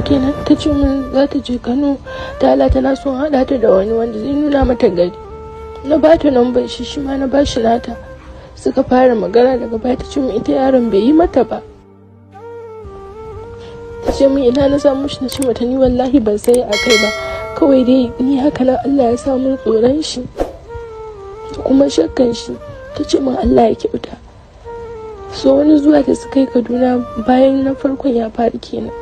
kenan ta ce min za ta je Kano ta Allah tana son haɗa ta da wani wanda zai nuna mata gari. Na ba ta nambar shi ma na ba shi nata. Suka fara magana daga baya ta ce min ita yaron bai yi mata ba. Ta ce min ina na samu shi, na ce mata ni wallahi ban sai a kai ba, kawai dai ni haka nan Allah ya samu tsoron shi da kuma shakkan shi. Ta ce min Allah ya kyauta. So wani zuwa da suka yi Kaduna bayan na farkon ya faru kenan,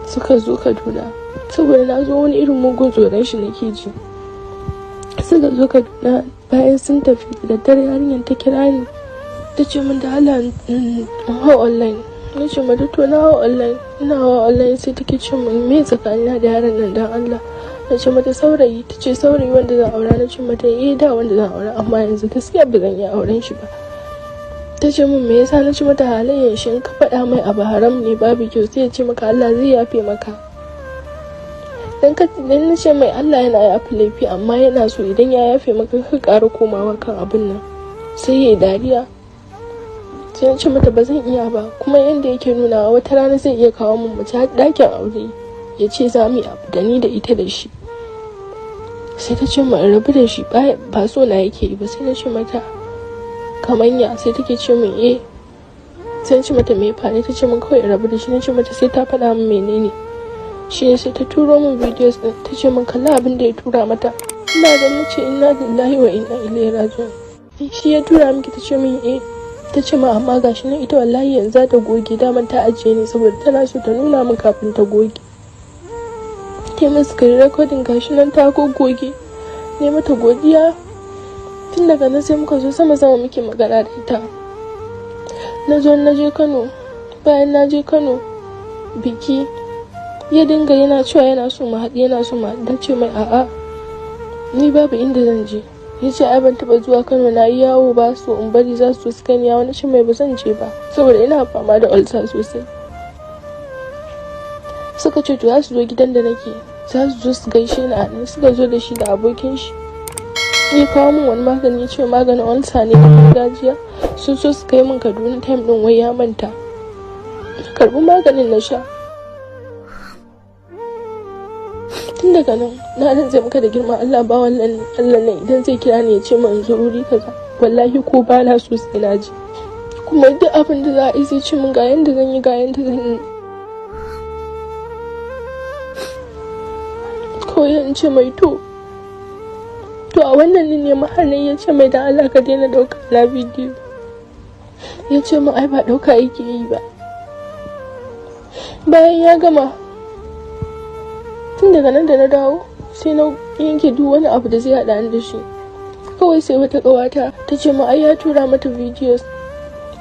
suka zo Kaduna saboda na zo wani irin mugun tsoron shi nake ji. Suka zo Kaduna bayan sun tafi da daddare, yarinyar ta kira ni ta ce min da Allah in hau online. Na ce mata to na hau online, ina hawa online. Sai take ce min me tsakanina da yaron nan dan Allah. Na ce mata saurayi. Ta ce saurayi wanda zan aura. Na ce mata da wanda zan aura, amma yanzu gaskiya ba zan iya auren shi ba. Ta ce min me yasa? Na ce mata halayen shi in ka faɗa mai abu haram ne babu kyau sai ya ce maka Allah zai yafe maka. Dan na ce mai Allah yana yafe laifi, amma yana so idan ya yafe maka ka ƙara komawa kan abin nan. Sai ya yi dariya. Sai na ce mata ba zan iya ba, kuma yanda yake nunawa wata rana zai iya kawo min mace har ɗakin aure ya ce za mu yi abu da ni da ita da shi. Sai ta ce min rabu da shi, ba so na yake yi ba. Sai na ce mata kamanya. Sai take ce min sai na ce mata me faru? Ta ce min kawai rabu da shi. Na ce mata sai ta faɗa min menene. Shi ne sai ta turo min videos din. Ta ce min kalla abin da ya tura mata. Ina da na ce inna lillahi wa inna ilaihi raji'un. Shi ya tura miki? Ta ce min ta ce ma amma gashi nan ita wallahi yanzu za ta goge, daman ta ajiye ne saboda tana so ta nuna min kafin ta goge. Ta min screen recording gashi nan ta goge. Ne mata godiya. Tun daga nan sai muka zo sama muke magana da ita. Na zo na je Kano. Bayan na je Kano biki, ya dinga yana cewa yana so mu haɗu. Da ce mai a'a ni babu inda zan je. Ya ce ai ban taɓa zuwa Kano na yi yawo ba, so in bari za su suka ni yawo. Na ce mai ba zan je ba saboda ina fama da ulcer sosai. Suka ce to za su zo gidan da nake, za su zo su gaishe ni a nan. Suka zo da shi da abokin shi. Ya kawo min wani magani, ya ce maganin ulcer ne na gargajiya. Sun so su kai min Kaduna time din wai ya manta. Na karɓi maganin na sha. Tun daga nan na rantse maka da girman Allah ba wannan Allah ne idan zai kira ni ya ce min zo wuri kaza, wallahi ko ba na so sai na ji. Kuma duk abin da za a yi zai ce min ga yanda zan yi. Kawai in ce mai to a wannan ne mahalin. Ya ce mai dan Allah ka daina ɗauka na bidiyo. Ya ce min ai ba ɗauka yake yi ba. Bayan ya gama, tun daga nan da na dawo sai na yanke duk wani abu da zai haɗa ni da shi. Kawai sai wata ƙawata ta ce ma ai ya tura mata videos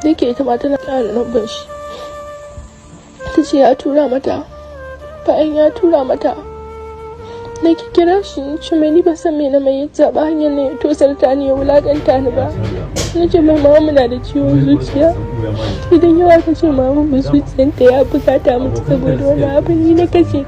da ke ita ma tana ƙara lambar shi. Ta ce ya tura mata. Bayan ya tura mata na kira shi, ce mai ni ba san me na mai zaɓa hanyar ne ya tosarta ni ya wulaƙanta ni ba. Na ce mai mama muna da ciwon zuciya, idan yawa ka ce mama ba zuciyarta ya bukata mutu saboda wani abin ni na kashe.